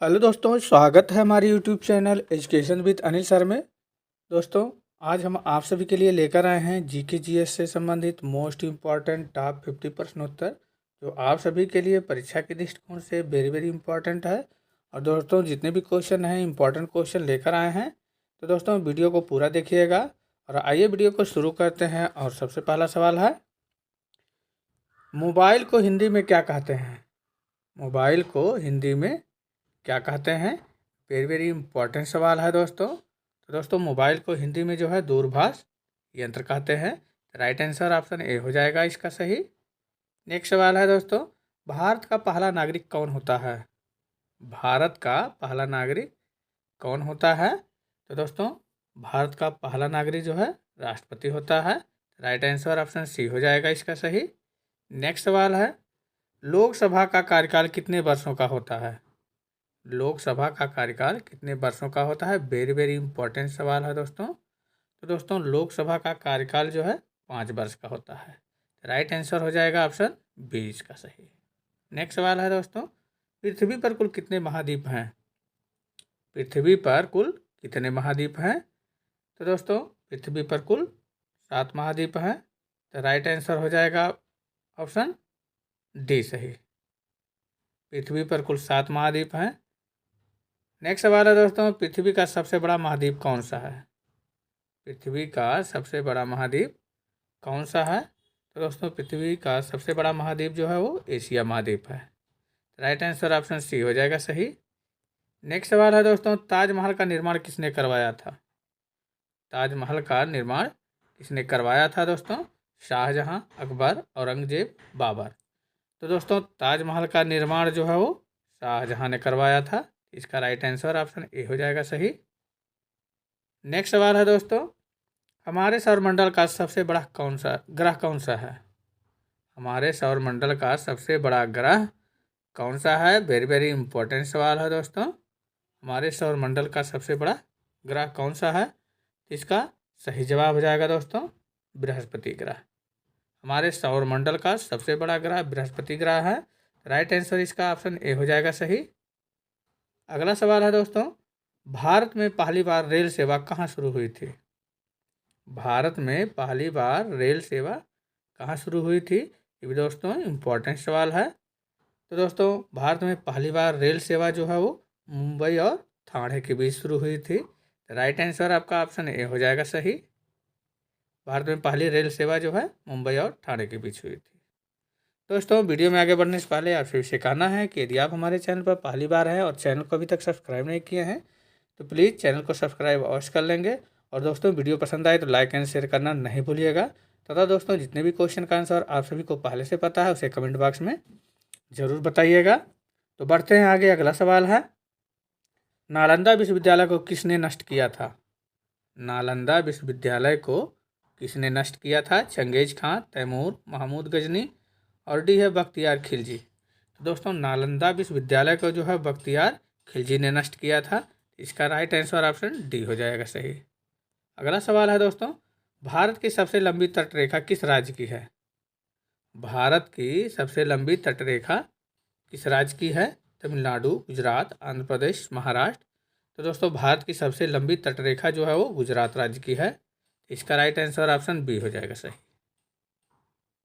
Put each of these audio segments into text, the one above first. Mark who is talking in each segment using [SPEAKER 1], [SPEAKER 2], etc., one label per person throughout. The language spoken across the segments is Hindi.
[SPEAKER 1] हेलो दोस्तों, स्वागत है हमारे YouTube channel education with Anil sir में। दोस्तों, आज हम आप सभी के लिए लेकर आए हैं जीके जीएस से संबंधित मोस्ट इम्पॉर्टेंट टॉप 50 प्रश्नोत्तर, जो आप सभी के लिए परीक्षा के दृष्टिकोण से वेरी वेरी इंपॉर्टेंट है। और दोस्तों, जितने भी क्वेश्चन हैं इंपॉर्टेंट क्वेश्चन लेकर आए हैं, तो दोस्तों वीडियो को पूरा देखिएगा। और आइए वीडियो को शुरू करते हैं। और सबसे पहला सवाल है, मोबाइल को हिंदी में क्या कहते हैं? मोबाइल को हिंदी में क्या कहते हैं? वेरी वेरी इंपॉर्टेंट सवाल है दोस्तों। तो दोस्तों, मोबाइल को हिंदी में जो है दूरभाष यंत्र कहते हैं। राइट आंसर ऑप्शन ए हो जाएगा इसका सही। नेक्स्ट सवाल है दोस्तों, भारत का पहला नागरिक कौन होता है? भारत का पहला नागरिक कौन होता है? तो दोस्तों, भारत का पहला नागरिक जो है राष्ट्रपति होता है। राइट आंसर ऑप्शन सी हो जाएगा इसका सही। नेक्स्ट सवाल है, लोकसभा का कार्यकाल कितने वर्षों का होता है? लोकसभा का कार्यकाल कितने वर्षों का होता है? वेरी वेरी इंपॉर्टेंट सवाल है दोस्तों। तो दोस्तों, लोकसभा का कार्यकाल जो है 5 वर्ष का होता है। राइट आंसर हो जाएगा ऑप्शन बी इसका सही। नेक्स्ट सवाल है दोस्तों, पृथ्वी पर कुल कितने महाद्वीप हैं? पृथ्वी पर कुल कितने महाद्वीप हैं? तो दोस्तों, पृथ्वी पर कुल 7 महाद्वीप हैं। तो राइट आंसर हो जाएगा ऑप्शन डी सही। पृथ्वी पर कुल 7 महाद्वीप हैं। नेक्स्ट सवाल है दोस्तों, पृथ्वी का सबसे बड़ा महाद्वीप कौन सा है? पृथ्वी का सबसे बड़ा महाद्वीप कौन सा है? तो दोस्तों, पृथ्वी का सबसे बड़ा महाद्वीप जो है वो एशिया महाद्वीप है। राइट आंसर ऑप्शन सी हो जाएगा सही। नेक्स्ट सवाल है दोस्तों, ताजमहल का निर्माण किसने करवाया था? ताजमहल का निर्माण किसने करवाया था दोस्तों? शाहजहां, अकबर, औरंगजेब, बाबर। तो दोस्तों, ताजमहल का निर्माण जो है वो शाहजहां ने करवाया था। इसका राइट आंसर ऑप्शन ए हो जाएगा सही। नेक्स्ट सवाल है दोस्तों, हमारे सौरमंडल का सबसे बड़ा ग्रह कौन सा है? हमारे सौरमंडल का सबसे बड़ा ग्रह कौन सा है? वेरी वेरी इंपॉर्टेंट सवाल है दोस्तों। हमारे सौरमंडल का सबसे बड़ा ग्रह कौन सा है? इसका सही जवाब हो जाएगा दोस्तों बृहस्पति ग्रह। हमारे सौरमंडल का सबसे बड़ा ग्रह बृहस्पति ग्रह है। राइट आंसर इसका ऑप्शन ए हो जाएगा सही। अगला सवाल है दोस्तों, भारत में पहली बार रेल सेवा कहाँ शुरू हुई थी? भारत में पहली बार रेल सेवा कहाँ शुरू हुई थी? ये भी दोस्तों इम्पोर्टेंट सवाल है। तो दोस्तों, भारत में पहली बार रेल सेवा जो है वो मुंबई और ठाणे के बीच शुरू हुई थी। राइट आंसर आपका ऑप्शन ए हो जाएगा सही। भारत में पहली रेल सेवा जो है मुंबई और ठाणे के बीच हुई थी। दोस्तों, वीडियो में आगे बढ़ने से पहले आपसे विषय कहना है कि यदि आप हमारे चैनल पर पहली बार हैं और चैनल को अभी तक सब्सक्राइब नहीं किए हैं, तो प्लीज़ चैनल को सब्सक्राइब अवश्य कर लेंगे। और दोस्तों, वीडियो पसंद आए तो लाइक एंड शेयर करना नहीं भूलिएगा। तथा दोस्तों, जितने भी क्वेश्चन का आंसर आप सभी को पहले से पता है उसे कमेंट बॉक्स में ज़रूर बताइएगा। तो बढ़ते हैं आगे। अगला सवाल है, नालंदा विश्वविद्यालय को किसने नष्ट किया था? नालंदा विश्वविद्यालय को किसने नष्ट किया था? चंगेज खां, तैमूर, महमूद गजनी और डी है बख्तियार खिलजी। तो दोस्तों, नालंदा विश्वविद्यालय को जो है बख्तियार खिलजी ने नष्ट किया था। इसका राइट आंसर ऑप्शन डी हो जाएगा सही। अगला सवाल है दोस्तों, भारत की सबसे लंबी तटरेखा किस राज्य की है? भारत की सबसे लंबी तटरेखा किस राज्य की है? तमिलनाडु, गुजरात, आंध्र प्रदेश, महाराष्ट्र। तो दोस्तों, भारत की सबसे लंबी तटरेखा जो है वो गुजरात राज्य की है। इसका राइट आंसर ऑप्शन बी हो जाएगा सही।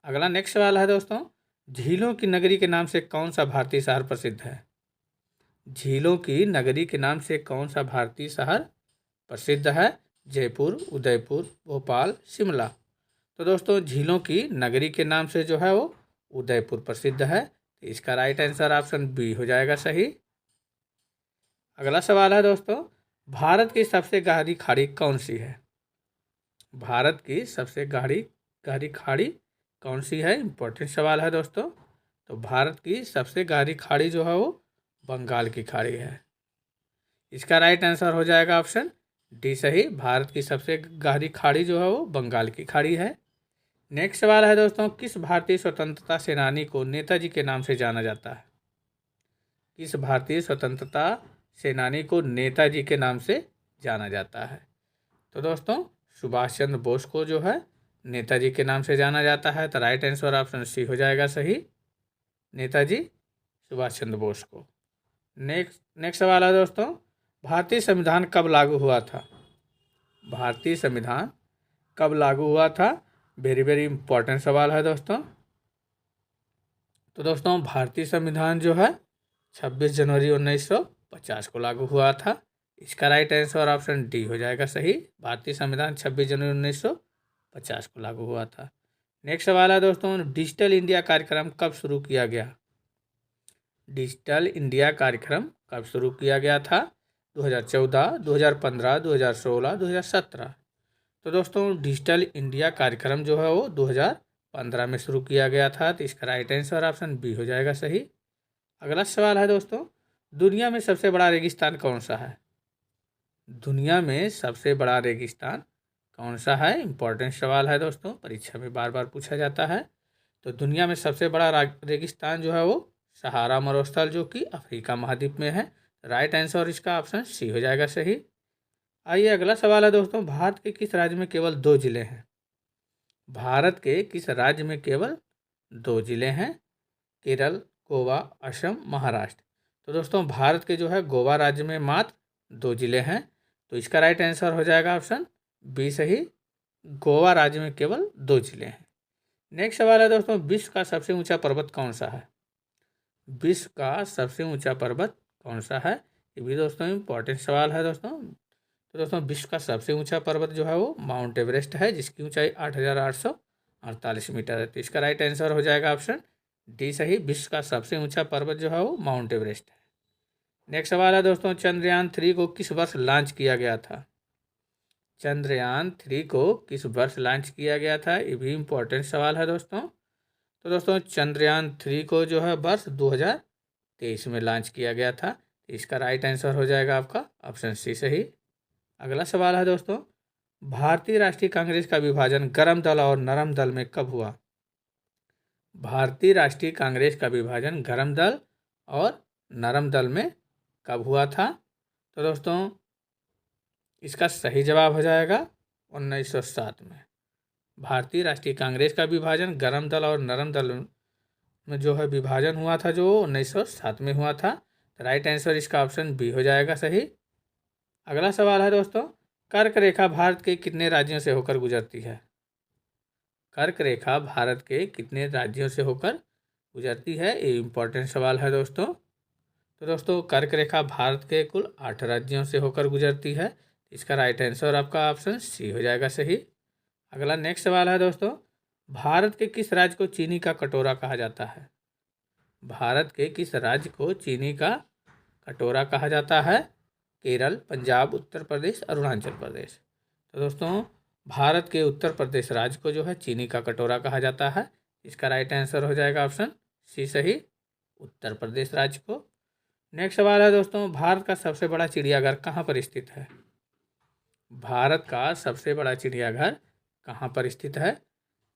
[SPEAKER 1] अगला नेक्स्ट सवाल है दोस्तों, झीलों की नगरी के नाम से कौन सा भारतीय शहर प्रसिद्ध है? झीलों की नगरी के नाम से कौन सा भारतीय शहर प्रसिद्ध है? जयपुर, उदयपुर, भोपाल, शिमला। तो दोस्तों, झीलों की नगरी के नाम से जो है वो उदयपुर प्रसिद्ध है। तो इसका राइट आंसर ऑप्शन बी हो जाएगा सही। अगला सवाल है दोस्तों, भारत की सबसे गहरी खाड़ी कौन सी है? भारत की सबसे गहरी गहरी खाड़ी कौन सी है? इंपॉर्टेंट सवाल है दोस्तों। तो भारत की सबसे गहरी खाड़ी जो है वो बंगाल की खाड़ी है। इसका राइट आंसर हो जाएगा ऑप्शन डी सही। भारत की सबसे गहरी खाड़ी जो है वो बंगाल की खाड़ी है। नेक्स्ट सवाल है दोस्तों, किस भारतीय स्वतंत्रता सेनानी को नेताजी के नाम से जाना जाता है? किस भारतीय स्वतंत्रता सेनानी को नेताजी के नाम से जाना जाता है? तो दोस्तों, सुभाष चंद्र बोस को जो है नेताजी के नाम से जाना जाता है। तो राइट आंसर ऑप्शन सी हो जाएगा सही, नेताजी सुभाष चंद्र बोस को। नेक्स्ट सवाल है दोस्तों, भारतीय संविधान कब लागू हुआ था? भारतीय संविधान कब लागू हुआ था? वेरी वेरी इंपॉर्टेंट सवाल है दोस्तों। तो दोस्तों भारतीय संविधान जो है 26 जनवरी 1950 को लागू हुआ था। इसका राइट आंसर ऑप्शन डी हो जाएगा सही। भारतीय संविधान 26 जनवरी 1950 को लागू हुआ था। नेक्स्ट सवाल है दोस्तों, डिजिटल इंडिया कार्यक्रम कब शुरू किया गया? डिजिटल इंडिया कार्यक्रम कब शुरू किया गया था? 2014, 2015, 2016, 2017। तो दोस्तों डिजिटल इंडिया कार्यक्रम जो है वो 2015 में शुरू किया गया था। तो इसका राइट आंसर ऑप्शन बी हो जाएगा सही। अगला सवाल है दोस्तों, दुनिया में सबसे बड़ा रेगिस्तान कौन सा है? दुनिया में सबसे बड़ा रेगिस्तान कौन सा है? इंपॉर्टेंट सवाल है दोस्तों, परीक्षा में बार बार पूछा जाता है। तो दुनिया में सबसे बड़ा रेगिस्तान जो है वो सहारा मरुस्थल जो कि अफ्रीका महाद्वीप में है। राइट आंसर इसका ऑप्शन सी हो जाएगा सही। आइए अगला सवाल है दोस्तों, भारत के किस राज्य में केवल 2 जिले हैं? भारत के किस राज्य में केवल 2 जिले हैं? केरल, गोवा, असम, महाराष्ट्र। तो दोस्तों भारत के जो है गोवा राज्य में मात्र 2 जिले हैं। तो इसका राइट आंसर हो जाएगा ऑप्शन बी सही। गोवा राज्य में केवल 2 जिले हैं। नेक्स्ट सवाल है दोस्तों, विश्व का सबसे ऊंचा पर्वत कौन सा है? विश्व का सबसे ऊंचा पर्वत कौन सा है? ये भी दोस्तों इंपॉर्टेंट सवाल है दोस्तों। तो दोस्तों विश्व का सबसे ऊंचा पर्वत जो है वो माउंट एवरेस्ट है, जिसकी ऊंचाई 8,848 मीटर है। तो इसका राइट आंसर हो जाएगा ऑप्शन डी सही। विश्व का सबसे ऊंचा पर्वत जो है वो माउंट एवरेस्ट है। नेक्स्ट सवाल है दोस्तों, चंद्रयान 3 को किस वर्ष लॉन्च किया गया था? चंद्रयान 3 को किस वर्ष लॉन्च किया गया था? ये भी इंपॉर्टेंट सवाल है दोस्तों। तो दोस्तों चंद्रयान 3 को जो है वर्ष 2023 में लॉन्च किया गया था। इसका राइट आंसर हो जाएगा आपका ऑप्शन सी सही। अगला सवाल है दोस्तों, भारतीय राष्ट्रीय कांग्रेस का विभाजन गर्म दल और नरम दल में कब हुआ? भारतीय राष्ट्रीय कांग्रेस का विभाजन गर्म दल और नरम दल में कब हुआ था? तो दोस्तों इसका सही जवाब हो जाएगा 1907 में। भारतीय राष्ट्रीय कांग्रेस का विभाजन गर्म दल और नरम दल में जो है विभाजन हुआ था जो 1907 में हुआ था। राइट आंसर इसका ऑप्शन बी हो जाएगा सही। अगला सवाल है दोस्तों, कर्क रेखा भारत के कितने राज्यों से होकर गुजरती है? कर्क रेखा भारत के कितने राज्यों से होकर गुजरती है? ये इंपॉर्टेंट सवाल है दोस्तों। तो दोस्तों कर्क रेखा भारत के कुल 8 राज्यों से होकर गुजरती है। इसका राइट आंसर आपका ऑप्शन सी हो जाएगा सही। अगला नेक्स्ट सवाल है दोस्तों, भारत के किस राज्य को चीनी का कटोरा कहा जाता है? भारत के किस राज्य को चीनी का कटोरा कहा जाता है? केरल, पंजाब, उत्तर प्रदेश, अरुणाचल प्रदेश। तो दोस्तों भारत के उत्तर प्रदेश राज्य को जो है चीनी का कटोरा कहा जाता है। इसका राइट आंसर हो जाएगा ऑप्शन सी सही, उत्तर प्रदेश राज्य को। नेक्स्ट सवाल है दोस्तों, भारत का सबसे बड़ा चिड़ियाघर कहाँ पर स्थित है? भारत का सबसे बड़ा चिड़ियाघर कहाँ पर स्थित है?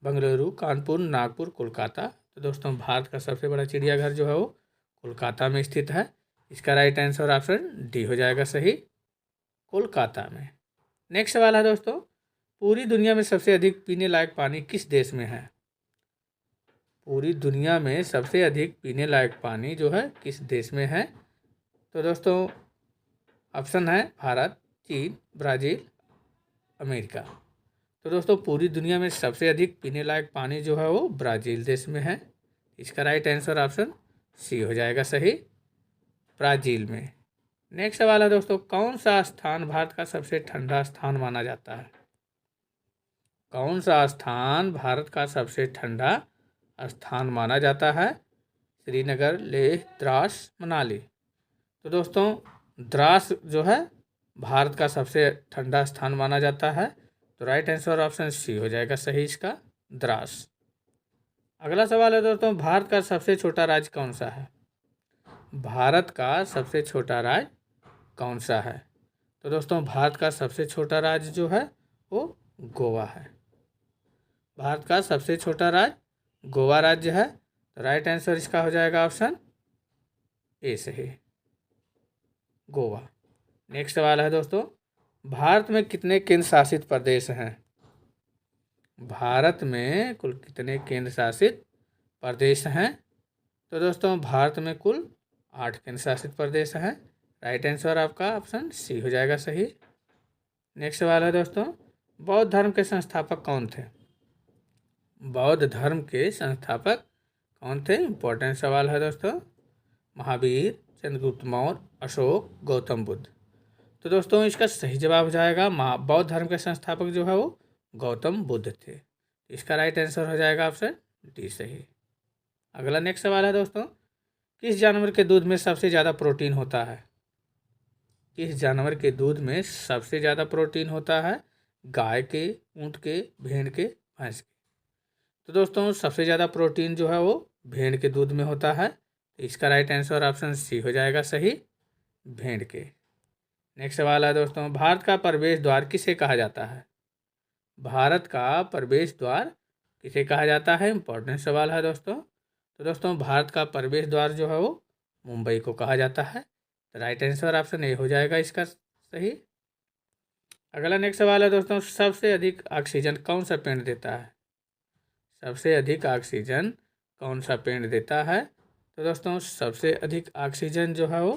[SPEAKER 1] बेंगलुरु, कानपुर, नागपुर, कोलकाता। तो दोस्तों भारत का सबसे बड़ा चिड़ियाघर जो है वो कोलकाता में स्थित है। इसका राइट आंसर ऑप्शन डी हो जाएगा सही, कोलकाता में। नेक्स्ट सवाल है दोस्तों, पूरी दुनिया में सबसे अधिक पीने लायक पानी किस देश में है? पूरी दुनिया में सबसे अधिक पीने लायक पानी जो है किस देश में है? तो दोस्तों ऑप्शन है भारत, चीन, ब्राज़ील, अमेरिका। तो दोस्तों पूरी दुनिया में सबसे अधिक पीने लायक पानी जो है वो ब्राज़ील देश में है। इसका राइट आंसर ऑप्शन सी हो जाएगा सही, ब्राज़ील में। नेक्स्ट सवाल है दोस्तों, कौन सा स्थान भारत का सबसे ठंडा स्थान माना जाता है? कौन सा स्थान भारत का सबसे ठंडा स्थान माना जाता है? श्रीनगर, लेह, द्रास, मनाली। तो दोस्तों द्रास जो है भारत का सबसे ठंडा स्थान माना जाता है। तो राइट आंसर ऑप्शन सी हो जाएगा सही इसका, द्रास। अगला सवाल है दोस्तों, भारत का सबसे छोटा राज्य कौन सा है? भारत का सबसे छोटा राज्य कौन सा है? तो दोस्तों भारत का सबसे छोटा राज्य जो है वो गोवा है। भारत का सबसे छोटा राज्य गोवा राज्य है। तो राइट आंसर इसका हो जाएगा ऑप्शन ए सही, गोवा। नेक्स्ट सवाल है दोस्तों, भारत में कितने केंद्र शासित प्रदेश हैं? भारत में कुल कितने केंद्र शासित प्रदेश हैं? तो दोस्तों भारत में कुल 8 केंद्र शासित प्रदेश हैं। राइट आंसर आपका ऑप्शन सी हो जाएगा सही। नेक्स्ट सवाल है दोस्तों, बौद्ध धर्म के संस्थापक कौन थे? बौद्ध धर्म के संस्थापक कौन थे? इंपॉर्टेंट सवाल है दोस्तों। महावीर, चंद्रगुप्त मौर्य, अशोक, गौतम बुद्ध। तो दोस्तों इसका सही जवाब हो जाएगा बौद्ध धर्म के संस्थापक जो है वो गौतम बुद्ध थे। इसका राइट आंसर हो जाएगा ऑप्शन डी सही। अगला नेक्स्ट सवाल है दोस्तों, किस जानवर के दूध में सबसे ज़्यादा प्रोटीन होता है? किस जानवर के दूध में सबसे ज़्यादा प्रोटीन होता है? गाय के, ऊँट के, भेड़ के, भैंस के। तो दोस्तों सबसे ज़्यादा प्रोटीन जो है वो भेड़ के दूध में होता है। तो इसका राइट आंसर ऑप्शन सी हो जाएगा सही, भेड़ के। नेक्स्ट सवाल है दोस्तों, भारत का प्रवेश द्वार किसे कहा जाता है? भारत का प्रवेश द्वार किसे कहा जाता है? इंपॉर्टेंट सवाल है दोस्तों। तो दोस्तों भारत का प्रवेश द्वार जो है वो मुंबई को कहा जाता है। तो राइट आंसर ऑप्शन ए हो जाएगा इसका सही। अगला नेक्स्ट सवाल है दोस्तों, सबसे अधिक ऑक्सीजन कौन सा पेड़ देता है? सबसे अधिक ऑक्सीजन कौन सा पेड़ देता है? तो दोस्तों सबसे अधिक ऑक्सीजन जो है वो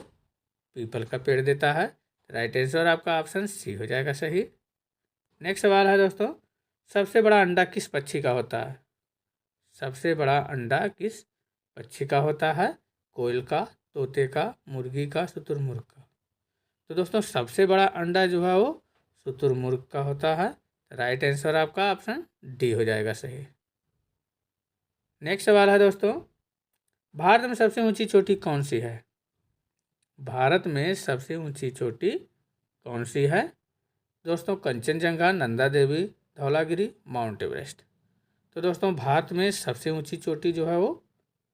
[SPEAKER 1] पीपल का पेड़ देता है। राइट आंसर आपका ऑप्शन सी हो जाएगा सही। नेक्स्ट सवाल है दोस्तों, सबसे बड़ा अंडा किस पक्षी का होता है? सबसे बड़ा अंडा किस पक्षी का होता है? कोयल का, तोते का, मुर्गी का, शुतुरमुर्ग का। तो दोस्तों सबसे बड़ा अंडा जो है वो शुतुरमुर्ग का होता है। राइट आंसर आपका ऑप्शन डी हो जाएगा सही। नेक्स्ट सवाल है दोस्तों, भारत में सबसे ऊंची चोटी कौन सी है? भारत में सबसे ऊंची चोटी कौन सी है? दोस्तों कंचनजंगा, नंदा देवी, धौलागिरी, माउंट एवरेस्ट। तो दोस्तों भारत में सबसे ऊंची चोटी जो है वो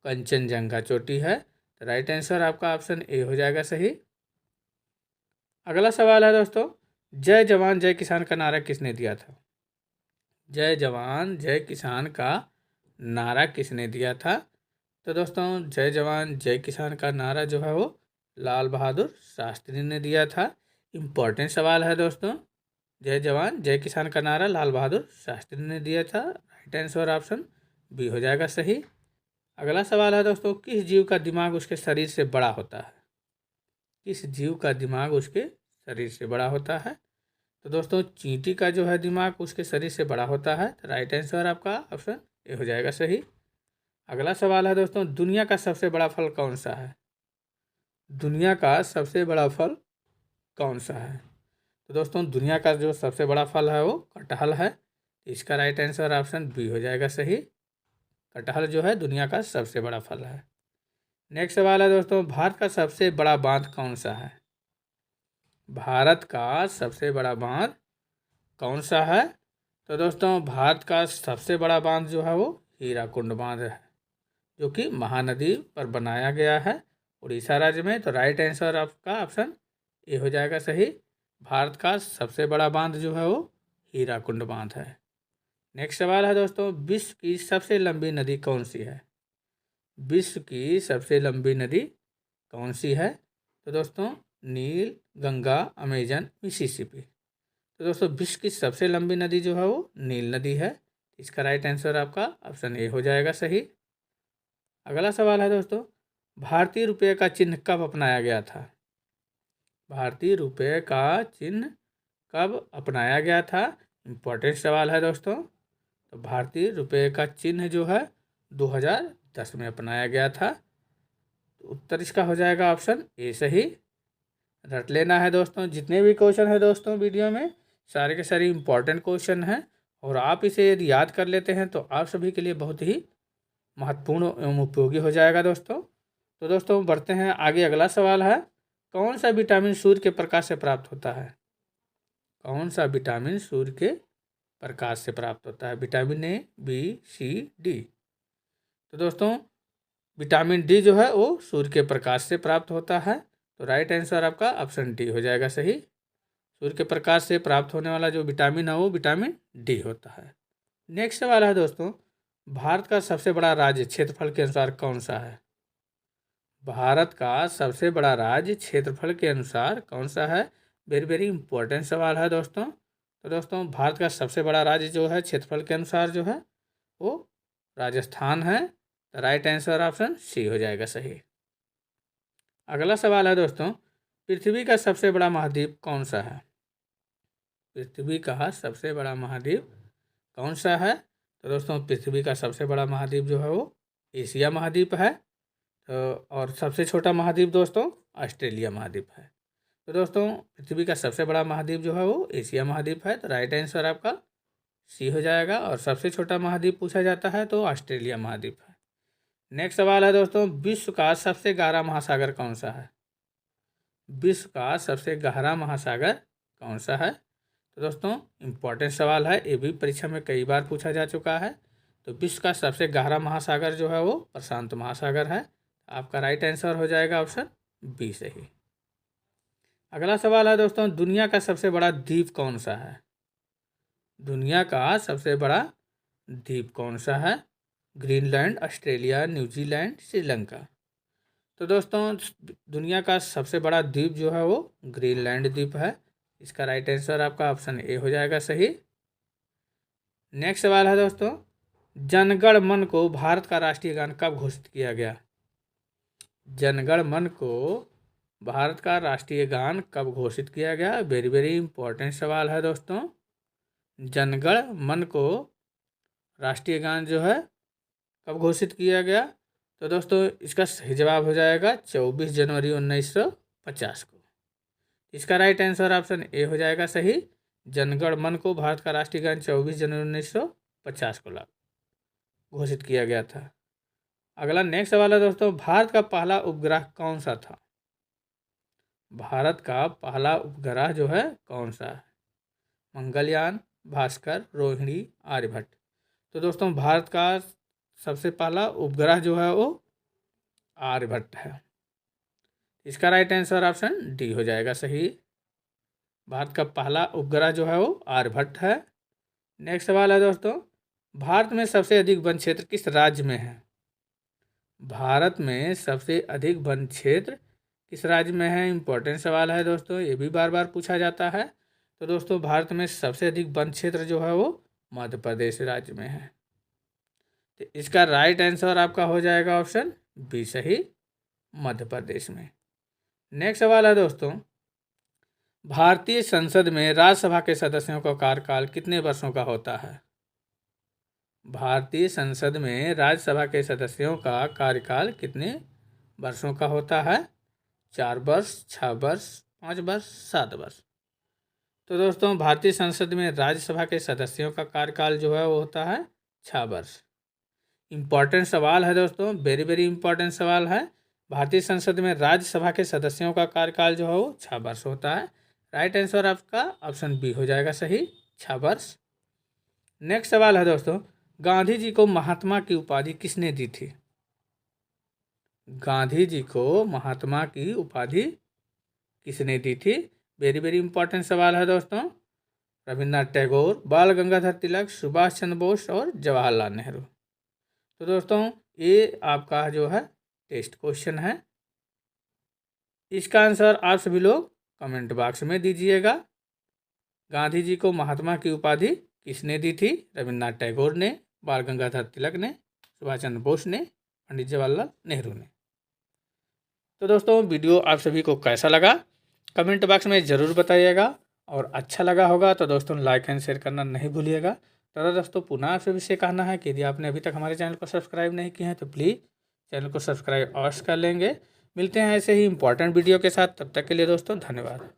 [SPEAKER 1] कंचनजंगा चोटी है। तो राइट आंसर आपका ऑप्शन ए हो जाएगा सही। अगला सवाल है दोस्तों, जय जवान जय किसान का नारा किसने दिया था? जय जवान जय किसान का नारा किसने दिया था? तो दोस्तों जय जवान जय किसान का नारा जो है वो लाल बहादुर शास्त्री ने दिया था। इम्पोर्टेंट सवाल है दोस्तों, जय जवान जय किसान का नारा लाल बहादुर शास्त्री ने दिया था। राइट आंसर ऑप्शन बी हो जाएगा सही। अगला सवाल है दोस्तों, किस जीव का दिमाग उसके शरीर से बड़ा होता है? किस जीव का दिमाग उसके शरीर से बड़ा होता है? तो दोस्तों चींटी का जो है दिमाग उसके शरीर से बड़ा होता है। तो राइट आंसर आपका ऑप्शन ए हो जाएगा सही। अगला सवाल है दोस्तों, दुनिया का सबसे बड़ा फल कौन सा है? दुनिया का सबसे बड़ा फल कौन सा है? तो दोस्तों दुनिया का जो सबसे बड़ा फल है वो कटहल है। इसका राइट आंसर ऑप्शन बी हो जाएगा सही। कटहल जो है दुनिया का सबसे बड़ा फल है। नेक्स्ट सवाल है दोस्तों, भारत का सबसे बड़ा बांध कौन सा है? भारत का सबसे बड़ा बांध कौन सा है? तो दोस्तों भारत का सबसे बड़ा बांध जो है वो हीराकुंड बांध है, जो कि महानदी पर बनाया गया है उड़ीसा राज्य में। तो राइट आंसर आपका ऑप्शन ए हो जाएगा सही। भारत का सबसे बड़ा बांध जो है वो हीराकुंड बांध है। नेक्स्ट सवाल है दोस्तों, विश्व की सबसे लंबी नदी कौन सी है? विश्व की सबसे लंबी नदी कौन सी है? तो दोस्तों नील, गंगा, अमेजन, मिसिसिपी। तो दोस्तों विश्व की सबसे लंबी नदी जो है वो नील नदी है। इसका राइट आंसर आपका ऑप्शन ए हो जाएगा सही। अगला सवाल है दोस्तों, भारतीय रुपये का चिन्ह कब अपनाया गया था? भारतीय रुपये का चिन्ह कब अपनाया गया था? इम्पोर्टेंट सवाल है दोस्तों। तो भारतीय रुपये का चिन्ह जो है 2010 में अपनाया गया था। तो उत्तर इसका हो जाएगा ऑप्शन ए सही। रट लेना है दोस्तों, जितने भी क्वेश्चन है दोस्तों वीडियो में सारे के सारे इम्पॉर्टेंट क्वेश्चन हैं, और आप इसे यदि याद कर लेते हैं तो आप सभी के लिए बहुत ही महत्वपूर्ण एवं उपयोगी हो जाएगा दोस्तों। तो दोस्तों बढ़ते हैं आगे। अगला सवाल है, कौन सा विटामिन सूर्य के प्रकाश से प्राप्त होता है? कौन सा विटामिन सूर्य के प्रकाश से प्राप्त होता है? Vitamin A, B, C, D. तो दोस्तों विटामिन डी जो है वो सूर्य के प्रकाश से प्राप्त होता है। तो राइट आंसर आपका ऑप्शन डी हो जाएगा सही। सूर्य के प्रकाश से प्राप्त होने वाला जो विटामिन है वो विटामिन डी होता है। नेक्स्ट सवाल है दोस्तों, भारत का सबसे बड़ा राज्य क्षेत्रफल के अनुसार कौन सा है? भारत का सबसे बड़ा राज्य क्षेत्रफल के अनुसार कौन सा है? वेरी वेरी इंपॉर्टेंट सवाल है दोस्तों। तो दोस्तों भारत का सबसे बड़ा राज्य जो है क्षेत्रफल के अनुसार जो है वो राजस्थान है। तो राइट आंसर ऑप्शन सी हो जाएगा सही। अगला सवाल है दोस्तों, पृथ्वी का सबसे बड़ा महाद्वीप कौन सा है? पृथ्वी का सबसे बड़ा महाद्वीप कौन सा है? तो दोस्तों पृथ्वी का सबसे बड़ा महाद्वीप जो है वो एशिया महाद्वीप है। तो और सबसे छोटा महाद्वीप दोस्तों ऑस्ट्रेलिया महाद्वीप है। तो दोस्तों पृथ्वी का सबसे बड़ा महाद्वीप जो है वो एशिया महाद्वीप है। तो राइट आंसर आपका सी हो जाएगा। और सबसे छोटा महाद्वीप पूछा जाता है तो ऑस्ट्रेलिया महाद्वीप है। नेक्स्ट सवाल है दोस्तों, विश्व का सबसे गहरा महासागर कौन सा है? विश्व का सबसे गहरा महासागर कौन सा है? तो दोस्तों इम्पॉर्टेंट सवाल है, ये भी परीक्षा में कई बार पूछा जा चुका है। तो विश्व का सबसे गहरा महासागर जो है वो प्रशांत महासागर है। आपका राइट आंसर हो जाएगा ऑप्शन बी सही। अगला सवाल है दोस्तों, दुनिया का सबसे बड़ा द्वीप कौन सा है? दुनिया का सबसे बड़ा द्वीप कौन सा है? Greenland, Australia, New Zealand, Sri Lanka. तो दोस्तों दुनिया का सबसे बड़ा द्वीप जो है वो ग्रीनलैंड द्वीप है। इसका राइट आंसर आपका ऑप्शन ए हो जाएगा सही। नेक्स्ट सवाल है दोस्तों, जनगण मन को भारत का राष्ट्रीय गान कब घोषित किया गया? जनगण मन को भारत का राष्ट्रीय गान कब घोषित किया गया? वेरी वेरी इंपॉर्टेंट सवाल है दोस्तों। जनगण मन को राष्ट्रीय गान जो है कब घोषित किया गया? तो दोस्तों इसका सही जवाब हो जाएगा 24 जनवरी 1950 को। इसका राइट आंसर ऑप्शन ए हो जाएगा सही। जनगण मन को भारत का राष्ट्रीय गान 24 जनवरी 1950 को घोषित किया गया था। अगला नेक्स्ट सवाल है दोस्तों, भारत का पहला उपग्रह कौन सा था? भारत का पहला उपग्रह जो है कौन सा है? मंगलयान, भास्कर, रोहिणी, आर्यभट्ट। तो दोस्तों भारत का सबसे पहला उपग्रह जो है वो आर्यभट्ट है। इसका राइट आंसर ऑप्शन डी हो जाएगा सही। भारत का पहला उपग्रह जो है वो आर्यभट्ट है। नेक्स्ट सवाल है दोस्तों, भारत में सबसे अधिक वन क्षेत्र किस राज्य में है? भारत में सबसे अधिक वन क्षेत्र किस राज्य में है? इंपॉर्टेंट सवाल है दोस्तों, ये भी बार बार पूछा जाता है। तो दोस्तों भारत में सबसे अधिक वन क्षेत्र जो है वो मध्य प्रदेश राज्य में है। तो इसका राइट आंसर आपका हो जाएगा ऑप्शन बी सही, मध्य प्रदेश में। नेक्स्ट सवाल है दोस्तों, भारतीय संसद में राज्यसभा के सदस्यों का कार्यकाल कितने वर्षों का होता है? भारतीय संसद में राज्यसभा के सदस्यों का कार्यकाल कितने वर्षों का होता है? 4 वर्ष, 6 वर्ष, 5 वर्ष, 7 वर्ष। तो दोस्तों भारतीय संसद में राज्यसभा के सदस्यों का कार्यकाल जो है वो होता है 6 वर्ष। इम्पॉर्टेंट सवाल है दोस्तों, वेरी वेरी इंपॉर्टेंट सवाल है। भारतीय संसद में राज्यसभा के सदस्यों का कार्यकाल जो है वो 6 वर्ष होता है। राइट आंसर आपका ऑप्शन बी हो जाएगा सही, 6 वर्ष। नेक्स्ट सवाल है दोस्तों, गांधी जी को महात्मा की उपाधि किसने दी थी? गांधी जी को महात्मा की उपाधि किसने दी थी? वेरी वेरी इंपॉर्टेंट सवाल है दोस्तों। रविन्द्रनाथ टैगोर, बाल गंगाधर तिलक, सुभाष चंद्र बोस और जवाहरलाल नेहरू। तो दोस्तों ये आपका जो है टेस्ट क्वेश्चन है। इसका आंसर आप सभी लोग कमेंट बॉक्स में दीजिएगा। गांधी जी को महात्मा की उपाधि किसने दी थी? रविन्द्रनाथ टैगोर ने, बाल गंगाधर तिलक ने, सुभाष चंद्र बोस ने, पंडित जवाहरलाल नेहरू ने। तो दोस्तों वीडियो आप सभी को कैसा लगा कमेंट बॉक्स में ज़रूर बताइएगा। और अच्छा लगा होगा तो दोस्तों लाइक एंड शेयर करना नहीं भूलिएगा। तो दोस्तों पुनः आप सभी से कहना है कि यदि आपने अभी तक हमारे चैनल को सब्सक्राइब नहीं किए हैं तो प्लीज़ चैनल को सब्सक्राइब अवश्य कर लेंगे। मिलते हैं ऐसे ही इंपॉर्टेंट वीडियो के साथ, तब तक के लिए दोस्तों धन्यवाद।